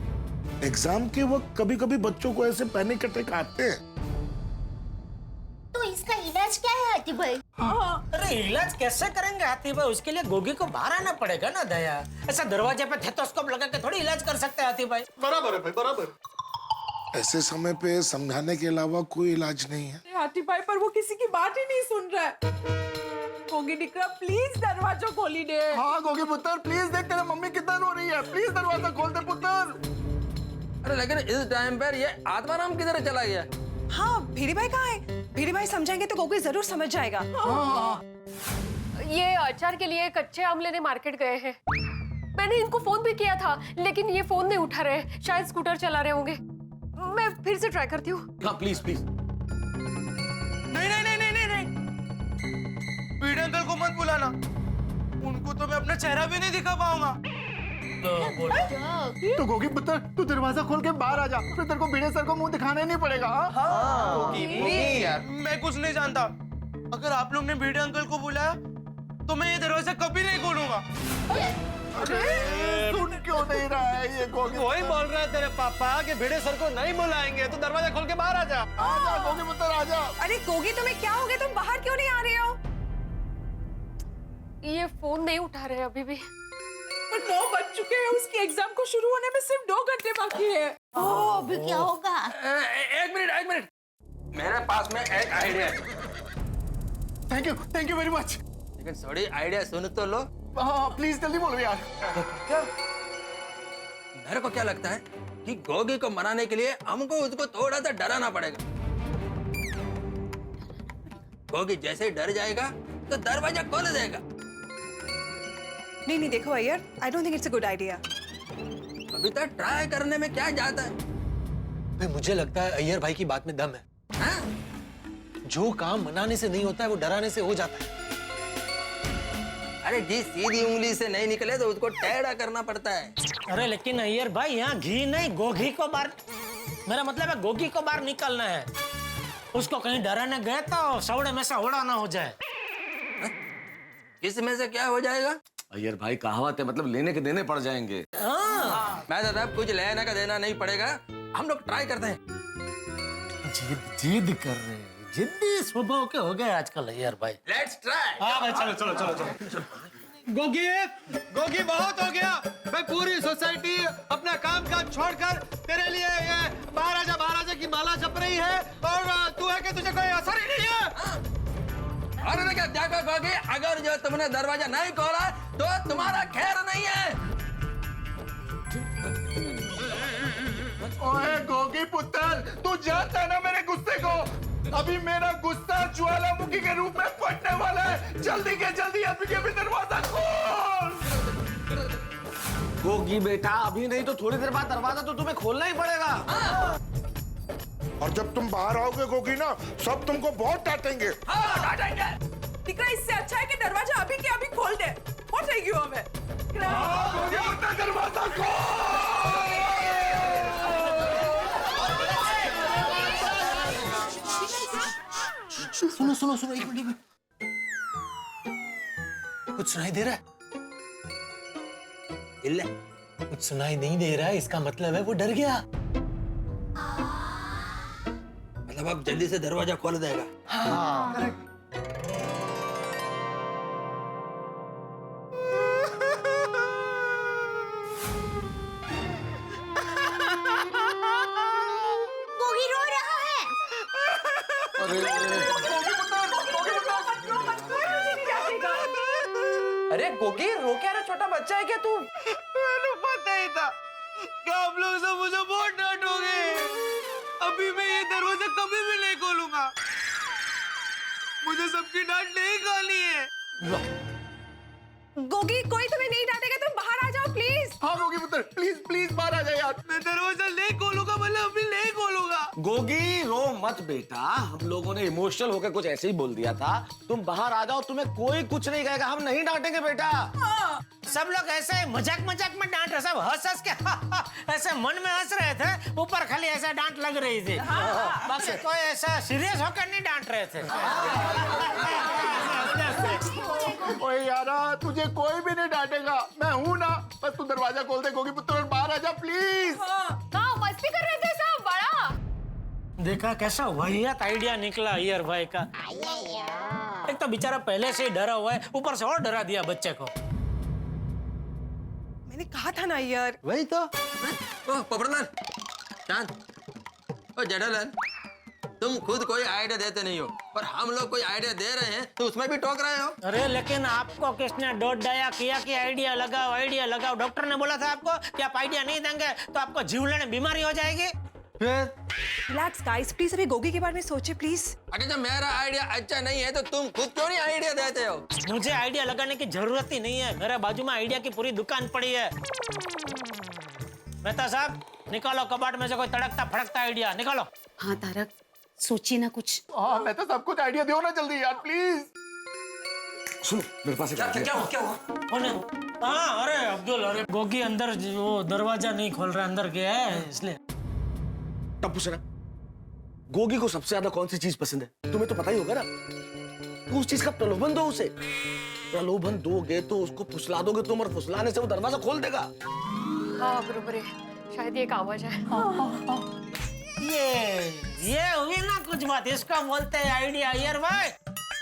S9: एग्जाम के वक्त कभी-कभी बच्चों को ऐसे पैनिक अटैक आते हैं।
S6: तो इसका इलाज क्या है हाथी भाई?
S7: अरे इलाज कैसे करेंगे हाथी भाई, उसके लिए गोगी को बाहर आना पड़ेगा ना दया। ऐसा दरवाजे पे थेटोस्कोप लगा के थोड़ी इलाज कर सकते हैं हाथी भाई।
S3: बराबर है भाई, बराबर।
S9: ऐसे समय पे समझाने के अलावा कोई इलाज नहीं है।
S14: हाथी भाई पर वो किसी की बात ही नहीं सुन रहा है। गोगी निकला, प्लीज दरवाजा खोली दे।
S3: हाँ गोगी पुत्र, प्लीज देख तेरा मम्मी कितना रो रही है, प्लीज दरवाजा खोल दे पुत्र।
S10: अरे लेकिन इस टाइम पर ये आत्माराम किधर चला गया?
S4: हाँ, भिड़ी भाई कहाँ है? भिड़ी भाई समझाएंगे तो गोगी जरूर समझ जाएगा।
S14: ये अचार के लिए कच्चे आम लेने मार्केट गए हैं। मैंने इनको फोन भी किया था, लेकिन ये फोन नहीं उठा रहे, शायद स्कूटर चला रहे होंगे। मैं फिर से ट्राई करती हूँ।
S5: हाँ प्लीज प्लीज।
S3: नहीं नहीं नहीं नहीं नहीं, पीड़े अंकल को मत बुलाना, उनको तो मैं अपना चेहरा भी नहीं दिखा पाऊंगा। तो गोगी पुत्र तू दरवाजा खोल के बाहर आ जा, फिर तेरे को भिड़े सर को मुंह दिखाना ही नहीं पड़ेगा। मैं कुछ नहीं जानता, अगर आप लोग ने भिड़े अंकल को बुलाया तो मैं ये दरवाजा कभी नहीं खोलूंगा। सुन क्यों नहीं रहा है ये गोगी?
S11: वही बोल रहा है तेरे पापा कि भिड़े सर को नहीं बुलाएंगे, तो दरवाजा खोल के बाहर आ जा।
S3: आजा गोगी पुत्र आजा।
S4: अरे गोगी तुम्हें क्या हो गया, तुम बाहर क्यों नहीं आ रहे हो?
S14: ये फोन नहीं उठा रहे अभी भी। 9 बज चुके हैं, उसकी एग्जाम को शुरू होने में सिर्फ 2 घंटे बाकी है।
S6: अभी क्या होगा?
S10: एक मिनट, मेरे पास में एक आइडिया है।
S3: Thank you very much.
S10: लेकिन सॉरी, आइडिया सुन तो लो।
S3: हाँ प्लीज जल्दी बोलो यार।
S10: क्या? मेरे को क्या लगता है कि गोगी को मनाने के लिए हमको उसको थोड़ा सा डराना पड़ेगा। गोगी जैसे ही डर जाएगा तो दरवाजा खोल देगा।
S4: नहीं देखो Iyer, I don't think it's a good idea.
S10: अभी तक ट्राई करने में क्या जाता है?
S11: भाई मुझे लगता है अय्यर भाई की बात में दम है।
S10: हाँ?
S11: जो काम मनाने से नहीं होता है वो डराने से हो जाता है।
S10: अरे जी, सीधी उंगली से नहीं निकले तो उसको टेढ़ा करना पड़ता है।
S7: अरे लेकिन अय्यर भाई यहाँ घी नहीं, गोगी को बाहर, मेरा मतलब है गोगी को बाहर निकलना है। उसको कहीं डराने गए तो सौड़े में से ओड़ा ना हो जाए।
S10: इसमें से क्या हो जाएगा?
S5: अय्यर भाई कहावत है, मतलब लेने के देने पड़ जाएंगे।
S10: मैं दादा कुछ लेने का देना नहीं पड़ेगा, हम लोग ट्राई करते हैं।
S7: जिद कर रहे हैं, जिद्दी स्वभाव के हो गए आजकल अय्यर भाई।
S10: Let's try.
S11: हाँ भाई चलो। गोगी बहुत हो गया भाई, पूरी सोसाइटी अपना काम काज छोड़कर तेरे लिए ये महाराजा की माला जप रही है, और तू है कि तुझे कोई असर ही नहीं है।
S10: अरे क्या देखो गोगी, अगर जो तुमने दरवाजा नहीं खोला तो तुम्हारा खैर नहीं है।
S3: ओए गोगी पुत्र, तू जानता है ना मेरे गुस्से को।
S9: अभी मेरा गुस्सा ज्वालामुखी के रूप में फटने वाला है। जल्दी के जल्दी अभी के भी दरवाजा खोल।
S5: गोगी बेटा, अभी नहीं तो थोड़ी देर बाद दरवाजा तो तुम्हें खोलना ही पड़ेगा।
S9: और जब तुम बाहर आओगे गोगी ना, सब तुमको बहुत डांटेंगे।
S4: दिक्रा, इससे अच्छा है कि दरवाजा अभी के अभी खोल दे। What are you हमें?
S9: दरवाजा खोल।
S11: सुनो सुनो सुनो, एक मिनट। कुछ सुनाई दे रहा है? इल्ले, कुछ सुनाई नहीं दे रहा है, इसका मतलब है वो डर गया।
S10: मतलब अब जल्दी से दरवाजा खोल देगा।
S11: हाँ।
S6: गोगी रो रहा है।
S1: अरे गोगी, रो क्या रहा? छोटा बच्चा है क्या तू?
S11: मैंने पता ही था कि आप लोग सब मुझे बहुत डांटोगे। अभी मैं ये दरवाजा कभी भी नहीं खोलूंगा। मुझे सबकी डांट नहीं खानी है।
S4: गोगी, कोई तुम्हें नहीं डांटेगा, तुम बाहर आ जाओ प्लीज।
S9: हाँ गोगी पुत्र, प्लीज प्लीज बाहर आ जाए यार।
S11: मैं दरवाजा नहीं खोलूंगा, मतलब अभी नहीं खोलूंगा।
S5: गोगी रो मत बेटा, हम लोगों ने इमोशनल होकर कुछ ऐसे ही बोल दिया था। तुम बाहर आ जाओ, तुम्हें कोई कुछ नहीं कहेगा, हम नहीं डांटेंगे बेटा।
S7: सब लोग ऐसे मजाक मजाक में डांट रहे, सब हंस हंस के ऐसे मन में हंस रहे थे, ऊपर खाली ऐसा डांट लग रही थी। बाकी कोई ऐसा सीरियस होकर नहीं डांट रहे थे।
S9: ओए यारा, तुझे कोई भी नहीं डांटेगा, मैं हूं ना। बस तू दरवाजा खोल दे गोगी पुत्र और बाहर आ जा प्लीज।
S2: हाँ, मस्ती कर रहे थे सब बड़ा।
S7: देखा कैसा वाहियात आइडिया निकला ईयर भाई का। एक तो बेचारा पहले से ही डरा हुआ है, ऊपर से और डरा दिया बच्चे को।
S4: मैंने कहा था ना यार।
S11: वही तो।
S10: ओह पोपटलाल, चांद, ओ जेठालाल, तुम खुद कोई आइडिया देते नहीं हो, पर हम लोग कोई आइडिया दे रहे हैं तो उसमें भी टोक रहे हो।
S7: अरे लेकिन आपको किसने डोट डाया किया कि आइडिया लगाओ आइडिया लगाओ? डॉक्टर ने बोला था आपको कि आप आइडिया नहीं देंगे तो आपको जीवलेण बीमारी हो जाएगी।
S4: रिलैक्स गाइस, प्लीज अभी गोगी के बारे में सोचे प्लीज।
S10: अगर जब मेरा आइडिया अच्छा नहीं है तो तुम खुद क्यों नहीं आइडिया देते हो?
S7: मुझे आइडिया लगाने की जरूरत ही नहीं है, मेरे बाजू में आइडिया की पूरी दुकान पड़ी है। मेहता साहब, निकालो कबाड़ में से कोई तड़कता फड़कता आइडिया निकालो।
S8: हाँ तारक, सोचिए ना कुछ।
S9: हाँ मैं तो सब कुछ आइडिया दो ना जल्दी यार प्लीज।
S5: सुनो, मेरे पास एक
S10: क्या हुआ?
S7: हाँ, अरे अब्दुल, अरे गोगी अंदर वो दरवाजा नहीं खोल रहा, अंदर गया है इसलिए।
S5: टप्पू से ना, गोगी को सबसे ज्यादा कौन सी चीज पसंद है तुम्हें तो पता ही होगा ना। तो उस चीज का प्रलोभन दो उसे। प्रलोभन दोगे तो उसको फुसला दोगे तुम, और फुसलाने से वो दरवाजा खोल देगा।
S2: हाँ बरोबर है, शायद ये एक आवाज है।
S7: ये हुई ना कुछ बात, इसका बोलते हैं आइडिया ईयर भाई।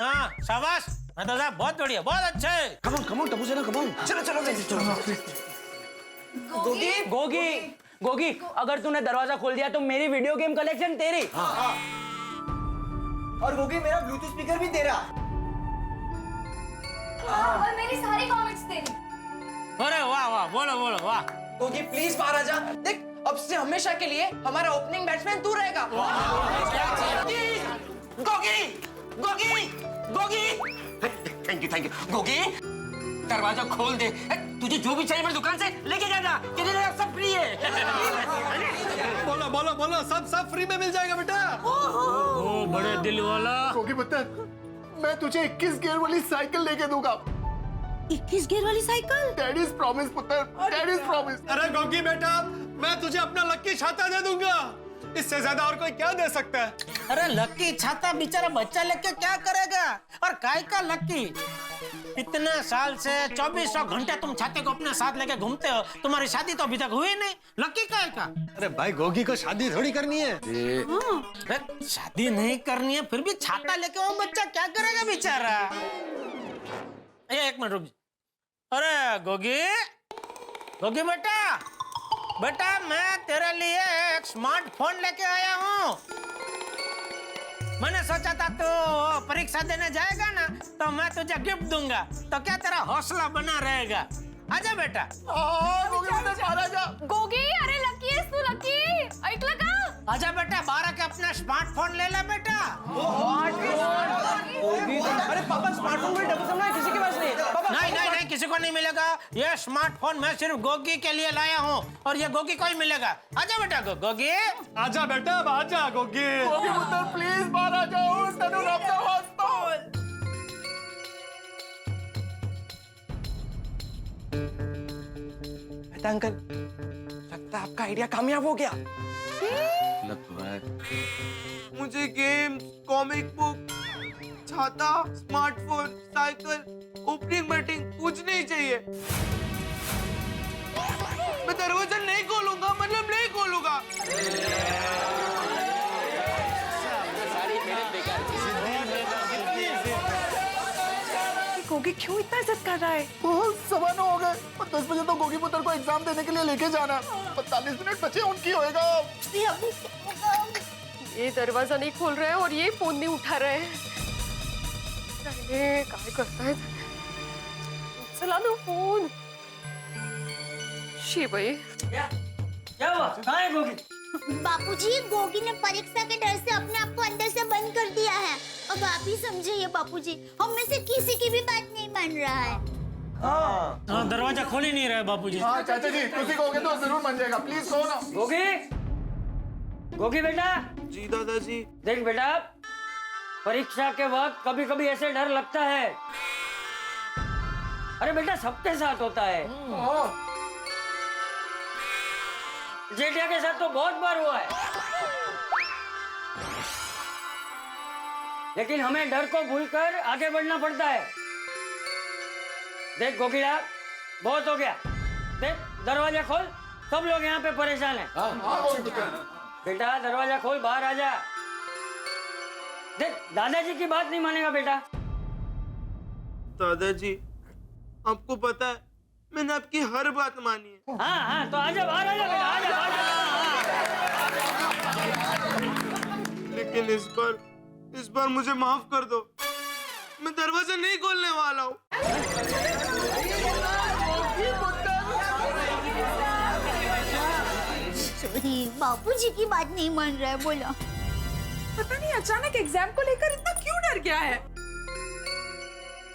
S7: हाँ शाबाश, मैं तो साहब बहुत बढ़िया, बहुत अच्छा है।
S5: कम ऑन टप्पू से ना, कम ऑन।
S1: चलो चलो चलो।
S2: गोगी,
S12: गोगी, गोगी, अगर तूने दरवाजा खोल दिया तो मेरी वीडियो गेम कलेक्शन तेरी।
S13: और गोगी, मेरा ब्लूटूथ स्पीकर भी तेरा।
S2: और मेरी सारी कॉमिक्स तेरी।
S7: अरे वाह वाह, बोलो बोलो वाह।
S1: गोगी प्लीज बाहर आ जा। देख, अब से हमेशा के लिए हमारा ओपनिंग बैट्समैन तू रहेगा। गोगी, गोगी, गोगी। थैंक यू गोगी, दरवाजा खोल दे। तुझे जो भी चाहिए मेरी दुकान से लेके जाना, तेरे लिए सब फ्री है।
S11: बोलो बोलो बोलो, सब फ्री में मिल जाएगा बेटा।
S7: ओ बड़े दिल वाला।
S9: गोगी पुत्र, मैं तुझे 21 गियर वाली साइकिल लेके दूंगा।
S8: 21 गियर वाली साइकिल?
S9: डैडीज प्रॉमिस पुत्र, डैडीज प्रॉमिस।
S11: अरे गोगी बेटा, मैं तुझे अपना लक्की छाता दे दूंगा, इससे ज्यादा और कोई क्या दे सकता है?
S7: अरे लक्की छाता बेचारा बच्चा लेके क्या करेगा? और काय का लक्की? इतने साल से 2400 घंटे तुम छाते को अपने साथ लेके घूमते हो, तुम्हारी शादी तो अभी तक हुई नहीं, लक्की काय का?
S11: अरे भाई, गोगी को शादी थोड़ी करनी है।
S7: अरे शादी नहीं करनी है, फिर भी छाता लेके वो बच्चा क्या करेगा बेचारा? एक मिनट रुक। अरे गोगी, गोगी बेटा, बेटा मैं तेरे लिए एक स्मार्टफोन लेके आया हूँ। मैंने सोचा था तू परीक्षा देने जाएगा ना तो मैं तुझे गिफ्ट दूंगा, तो क्या तेरा हौसला बना रहेगा। आजा बेटा
S14: गोगी अरे लकी आहेस तू लकी ऐकलं का
S7: आजा बेटा बाहर आके अपना स्मार्टफोन ले ले बेटा
S13: अरे पापा स्मार्टफोन में डबल सिम है किसी के पास नहीं पापा
S7: नहीं किसी को नहीं मिलेगा ये स्मार्टफोन मैं सिर्फ गोगी के लिए लाया हूँ और ये गोगी को ही मिलेगा आजा बेटा गोगी
S11: आजा बेटा अब आजा गोगी पुत्र प्लीज बाहर आ जाओ तनु रब्दा हॉस्पिटल
S13: बेटा अंकल लगता है आपका आइडिया कामयाब हो गया
S5: लग तो रहा है।
S3: मुझे गेम्स कॉमिक बुक छाता स्मार्टफोन साइकिल ओपनिंग मीटिंग कुछ नहीं चाहिए मैं दरवाजा नहीं खोलूंगा मतलब नहीं खोलूंगा
S4: गोगी क्यों इतना जिद कर रहा है?
S11: सवा 9 हो गए और 10 बजे तो गोगी पुत्र को एग्जाम देने के लिए लेके जाना 45 मिनट बचे उनकी होएगा
S14: ये दरवाजा नहीं खोल रहे हैं और ये फोन नहीं उठा रहे हैं अरे काय करता है चला ना फोन शी भाई
S12: क्या हुआ कहाँ है गोगी?
S6: बापूजी गोगी ने परीक्षा के डर से अपने आप को अंदर से बंद कर दिया है। अब आप ही समझिए बापूजी, हम में से किसी की भी बात नहीं मान रहा है।
S7: हाँ दरवाजा खोल ही नहीं रहे बापूजी।
S11: हाँ चाचा जी किसी कहोगे तो जरूर मान जाएगा प्लीज कहो ना
S12: गोगी गोगी बेटा
S3: जी दादाजी
S12: देख बेटा परीक्षा के वक्त कभी कभी ऐसे डर लगता है अरे बेटा सबके साथ होता है जेठिया के साथ तो बहुत बार हुआ है लेकिन हमें डर को भूलकर आगे बढ़ना पड़ता है देख गोगीला बहुत हो गया देख दरवाजा खोल सब लोग यहाँ पे परेशान हैं बेटा दरवाजा खोल बाहर आ जा देख दादाजी की बात नहीं मानेगा बेटा
S3: दादाजी आपको पता है मैंने आपकी हर बात मानी है
S12: हाँ तो आजा बाहर आजा बेटा आजा
S3: लेकिन इस बार मुझे माफ कर दो मैं दरवाजा नहीं खोलने वाला हूँ
S6: सॉरी बापूजी की बात नहीं मान रहा है बोला
S14: पता नहीं अचानक एग्जाम को लेकर इतना क्यों डर गया है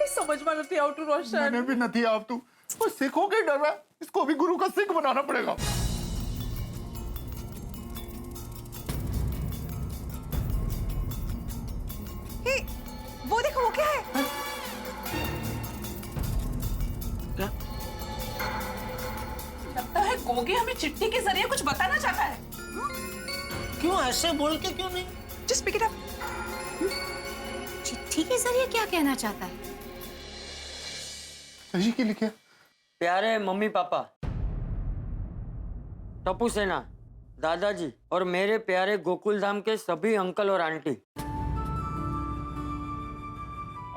S14: समझ में नहीं आउट रोशन
S11: मैंने भी नहीं आप तू और सिखों के डर है इसको भी गुरु का सिख बनाना पड़ेगा
S4: वो देखो वो क्या है?
S7: क्या?
S14: लगता है गोगी हमें चिट्ठी के जरिए कुछ बताना चाहता है
S7: क्यों ऐसे बोल के क्यों नहीं
S4: Just pick it up.
S8: चिट्ठी के जरिए क्या कहना चाहता है?
S11: सही की लिखे
S12: प्यारे मम्मी पापा टप्पू सेना दादाजी और मेरे प्यारे गोकुल धाम के सभी अंकल और आंटी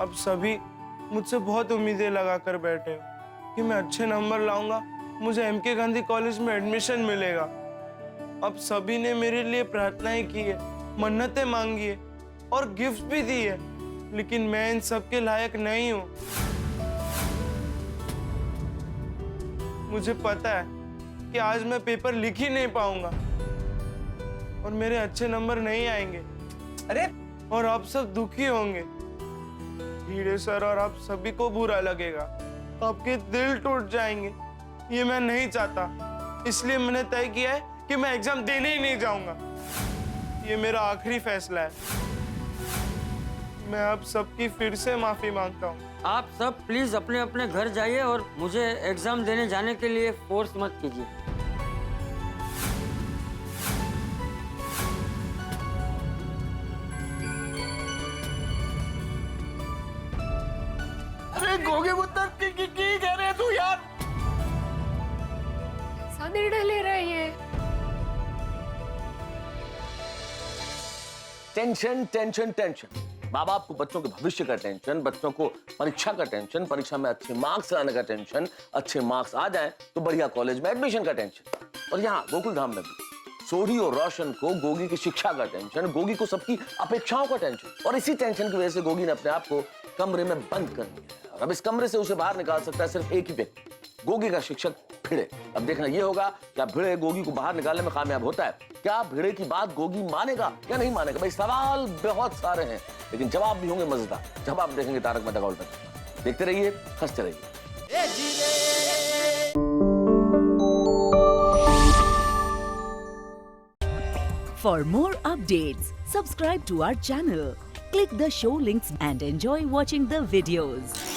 S3: अब सभी मुझसे बहुत उम्मीदें लगाकर बैठे हो कि मैं अच्छे नंबर लाऊंगा मुझे एमके गांधी कॉलेज में एडमिशन मिलेगा अब सभी ने मेरे लिए प्रार्थनाएं की है मन्नतें मांगी है और गिफ्ट भी दी है लेकिन मैं इन सब के लायक नहीं हूं मुझे पता है कि आज मैं पेपर लिख ही नहीं पाऊंगा और मेरे अच्छे नंबर नहीं आएंगे
S13: अरे
S3: और आप सब दुखी होंगे हीरे सर और आप सभी को बुरा लगेगा आपके दिल टूट जाएंगे ये मैं नहीं चाहता इसलिए मैंने तय किया है कि मैं एग्जाम देने ही नहीं जाऊंगा ये मेरा आखिरी फैसला है मैं आप सबकी फिर से माफी मांगता हूँ
S12: आप सब प्लीज अपने अपने घर जाइए और मुझे एग्जाम देने जाने के लिए फोर्स मत कीजिए
S11: अरे गोगी पुत्र की कह रहे तू यार
S14: ऐसा निर्णय ले रहा है ये
S5: टेंशन टेंशन टेंशन माँ बाप को बच्चों के भविष्य का टेंशन बच्चों को परीक्षा का टेंशन परीक्षा में अच्छे मार्क्स लाने का टेंशन अच्छे मार्क्स आ जाएं तो बढ़िया कॉलेज में एडमिशन का टेंशन और यहाँ गोकुल धाम में भी सोढ़ी और रोशन को गोगी की शिक्षा का टेंशन गोगी को सबकी अपेक्षाओं का टेंशन और इसी टेंशन की वजह से गोगी ने अपने आप को कमरे में बंद कर दिया है और अब इस कमरे से उसे बाहर निकाल सकता है सिर्फ एक ही व्यक्ति गोगी का शिक्षक भिड़े। अब देखना ये होगा क्या भिड़े गोगी को बाहर निकालने में कामयाब होता है। क्या भिड़े की बात गोगी मानेगा या नहीं मानेगा? भाई सवाल बहुत सारे हैं लेकिन जवाब भी होंगे मजेदार। जवाब देखेंगे तारक मेहता का उल्टा चश्मा। देखते रहिए, हंसते रहिए।
S15: For more updates, subscribe to our channel, click the show links and enjoy watching the videos.